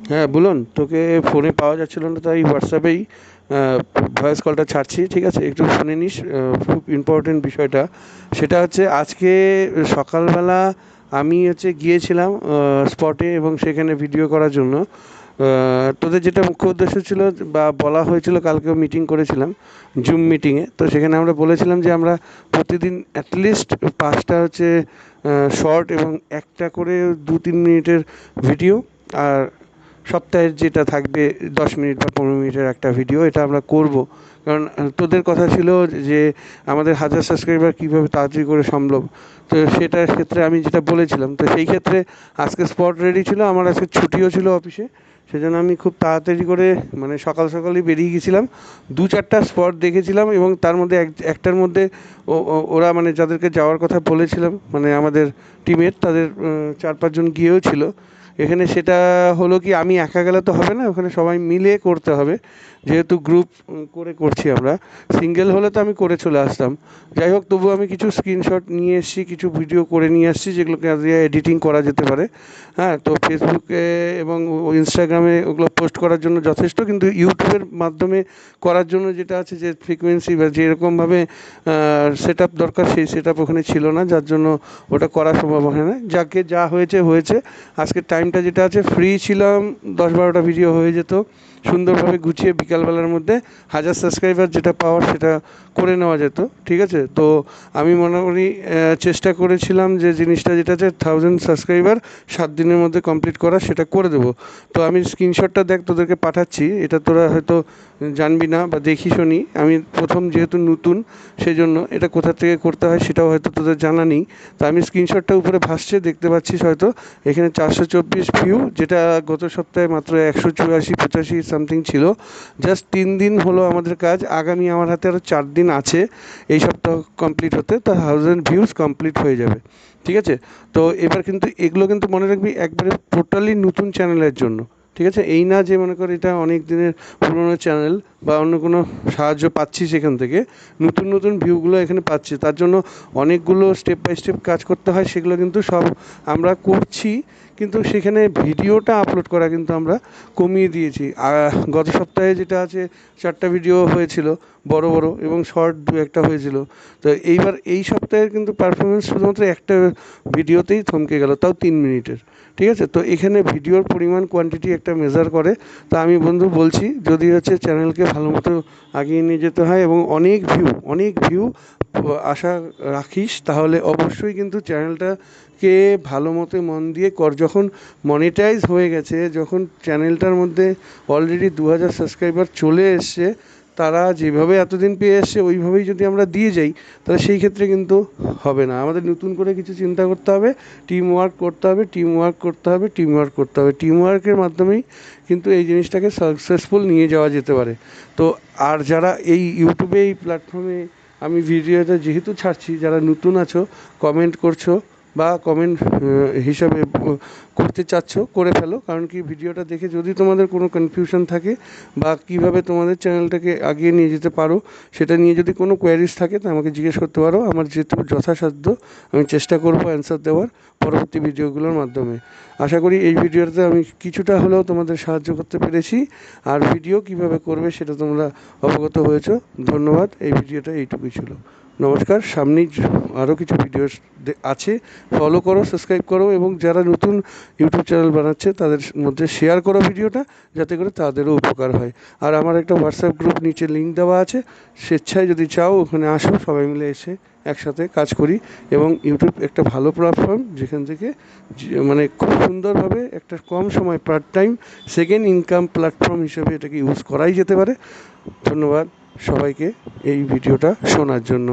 হ্যাঁ বলুন, তোকে ফোনে পাওয়া যাচ্ছিল না তাই হোয়াটসঅ্যাপেই ভয়েস কলটা ছাড়ছি, ঠিক আছে? একটু শুনে নিস। খুব ইম্পর্টেন্ট বিষয়টা সেটা হচ্ছে আজকে সকালবেলা আমি হচ্ছে গিয়েছিলাম স্পটে এবং সেখানে ভিডিও করার জন্য। তোদের যেটা মুখ্য উদ্দেশ্য ছিল বা বলা হয়েছিল, কালকেও মিটিং করেছিলাম জুম মিটিংয়ে, তো সেখানে আমরা বলেছিলাম যে আমরা প্রতিদিন অ্যাটলিস্ট 5টা হচ্ছে শর্ট এবং একটা করে 2-3 মিনিটের ভিডিও, আর সপ্তাহের যেটা থাকবে 10 মিনিট বা 15 মিনিটের একটা ভিডিও, এটা আমরা করব। কারণ তোদের কথা ছিল যে আমাদের 1000 সাবস্ক্রাইবার কীভাবে তাড়াতাড়ি করে সম্ভব, তো সেটার ক্ষেত্রে আমি যেটা বলেছিলাম, তো সেই ক্ষেত্রে আজকে স্পট রেডি ছিল, আমার আজকে ছুটিও ছিল অফিসে, সেজন্য আমি খুব তাড়াতাড়ি করে মানে সকাল সকালই বেরিয়ে গেছিলাম। 2-4টা স্পট দেখেছিলাম এবং তার মধ্যে একটার মধ্যে ওরা মানে যাদেরকে যাওয়ার কথা বলেছিলাম মানে আমাদের টিমের, তাদের 4-5 জন গিয়েও ছিল। এখানে সেটা হলো কি, আমি একা গেলে তো হবে না, ওখানে সবাই মিলে করতে হবে, যেহেতু গ্রুপ করে করছি আমরা। সিঙ্গেল হলে তো আমি করে চলে আসতাম। যাই হোক, তবু আমি কিছু স্ক্রিনশট নিয়ে এসেছি, কিছু ভিডিও করে নিয়ে আসছি যেগুলোকে দিয়ে এডিটিং করা যেতে পারে। হ্যাঁ, তো ফেসবুকে এবং ইনস্টাগ্রামে ওগুলো পোস্ট করার জন্য যথেষ্ট, কিন্তু ইউটিউবের মাধ্যমে করার জন্য যেটা আছে যে ফ্রিকোয়েন্সি বা যেরকমভাবে সেট আপ দরকার সেই সেট আপ ওখানে ছিল না, যার জন্য ওটা করা সম্ভব হয় না। যাকে যা হয়েছে হয়েছে। আজকের টাইমটা যেটা আছে ফ্রি ছিলাম, 10-12টা ভিডিও হয়ে যেত সুন্দরভাবে গুছিয়ে, বিকালবেলার মধ্যে 1000 সাবস্ক্রাইবার যেটা পাওয়ার সেটা করে নেওয়া যেত, ঠিক আছে? তো আমি মনে করি চেষ্টা করেছিলাম যে জিনিসটা যেটা আছে 1000 সাবস্ক্রাইবার 7 দিনের মধ্যে কমপ্লিট করা, সেটা করে দেবো। তো আমি স্ক্রিনশটটা দেখ তোদেরকে পাঠাচ্ছি, এটা তোরা হয়তো জানবি না বা দেখিসও নি, আমি প্রথম যেহেতু নতুন সেই জন্য এটা কোথা থেকে করতে হয় সেটাও হয়তো তোদের জানা নেই। তো আমি স্ক্রিনশটটা উপরে ভাসছে দেখতে পাচ্ছিস হয়তো, এখানে 424 ভিউ, যেটা গত সপ্তাহে মাত্র 184-85 সামথিং ছিল। জাস্ট 3 দিন হলো আমাদের কাজ, আগামী আমার হাতে আরও 4 দিন আছে এই সপ্তাহ কমপ্লিট হতে, তো 1000 ভিউজ কমপ্লিট হয়ে যাবে, ঠিক আছে? তো এবার কিন্তু এগুলো কিন্তু মনে রাখবি একবারে টোটালি নতুন চ্যানেলের জন্য, ঠিক আছে? এই না যে মনে কর এটা অনেক দিনের পুরনো চ্যানেল বা অন্য কোনো সাহায্য পাচ্ছি সেখান থেকে, নতুন নতুন ভিউগুলো এখানে পাচ্ছি, তার জন্য অনেকগুলো স্টেপ বাই স্টেপ কাজ করতে হয়, সেগুলো কিন্তু সব আমরা করছি। কিন্তু সেখানে ভিডিওটা আপলোড করা কিন্তু আমরা কমিয়ে দিয়েছি। গত সপ্তাহে যেটা আছে 4টা ভিডিও হয়েছিল বড় বড়, এবং শর্ট 2-1টা হয়েছিল। তো এইবার এই সপ্তাহের কিন্তু পারফরমেন্স শুধুমাত্র একটা ভিডিওতেই থমকে গেল, তাও 3 মিনিটের, ঠিক আছে? তো এখানে ভিডিওর পরিমাণ কোয়ান্টিটি একটা মেজার করে। তো আমি বন্ধু বলছি, যদি হচ্ছে চ্যানেলকে ভালো মতো এগিয়ে নিয়ে যেতে হয় এবং অনেক ভিউ আশা রাখিস, তাহলে অবশ্যই কিন্তু চ্যানেলটাকে ভালো মতো মন দিয়ে কর। যখন মনিটাইজ হয়ে গেছে, যখন চ্যানেলটার মধ্যে অলরেডি 2000 সাবস্ক্রাইবার চলে এসছে, তারা যেভাবে এতদিন পেয়ে এসছে ওইভাবেই যদি আমরা দিয়ে যাই, তাহলে সেই ক্ষেত্রে কিন্তু হবে না। আমাদের নতুন করে কিছু চিন্তা করতে হবে, টিম ওয়ার্ক করতে হবে, টিম ওয়ার্ক করতে হবে, টিম ওয়ার্ক করতে হবে। টিম ওয়ার্কের মাধ্যমেই কিন্তু এই জিনিসটাকে সাকসেসফুল নিয়ে যাওয়া যেতে পারে। তো আর যারা এই ইউটিউবে, এই প্ল্যাটফর্মে আমি ভিডিওটা যেহেতু ছাড়ছি, যারা নতুন আছো, কমেন্ট করছো বা কমেন্ট হিসাবে করতে চাচ্ছ, করে ফেলো। কারণ কি, ভিডিওটা দেখে যদি তোমাদের কোনো কনফিউশন থাকে বা কীভাবে তোমাদের চ্যানেলটাকে এগিয়ে নিয়ে যেতে পারো সেটা নিয়ে যদি কোনো কোয়ারিজ থাকে, তো আমাকে জিজ্ঞেস করতে পারো। আমার যেটুকু যথাসাধ্য আমি চেষ্টা করবো অ্যান্সার দেওয়ার পরবর্তী ভিডিওগুলোর মাধ্যমে। আশা করি এই ভিডিওতে আমি কিছুটা হলেও তোমাদের সাহায্য করতে পেরেছি, আর ভিডিও কিভাবে করবে সেটা তোমরা অবগত হয়েছো। ধন্যবাদ। এই ভিডিওটা এইটুকুই ছিল। নমস্কার। সামনেই আরও কিছু ভিডিও আছে, ফলো করো, সাবস্ক্রাইব করো, এবং যারা নতুন ইউটিউব চ্যানেল বানাচ্ছে তাদের মধ্যে শেয়ার করো ভিডিওটা, যাতে করে তাদেরও উপকার হয়। আর আমার একটা হোয়াটসঅ্যাপ গ্রুপ নিচে লিঙ্ক দেওয়া আছে, স্বেচ্ছায় যদি চাও ওখানে আসো, সবাই মিলে এসে একসাথে কাজ করি। এবং ইউটিউব একটা ভালো প্ল্যাটফর্ম, যেখান থেকে মানে খুব সুন্দরভাবে একটা কম সময় part time second income platform হিসেবে এটাকে ইউজ করাই যেতে পারে। ধন্যবাদ সবাইকে এই ভিডিওটা শোনার জন্য।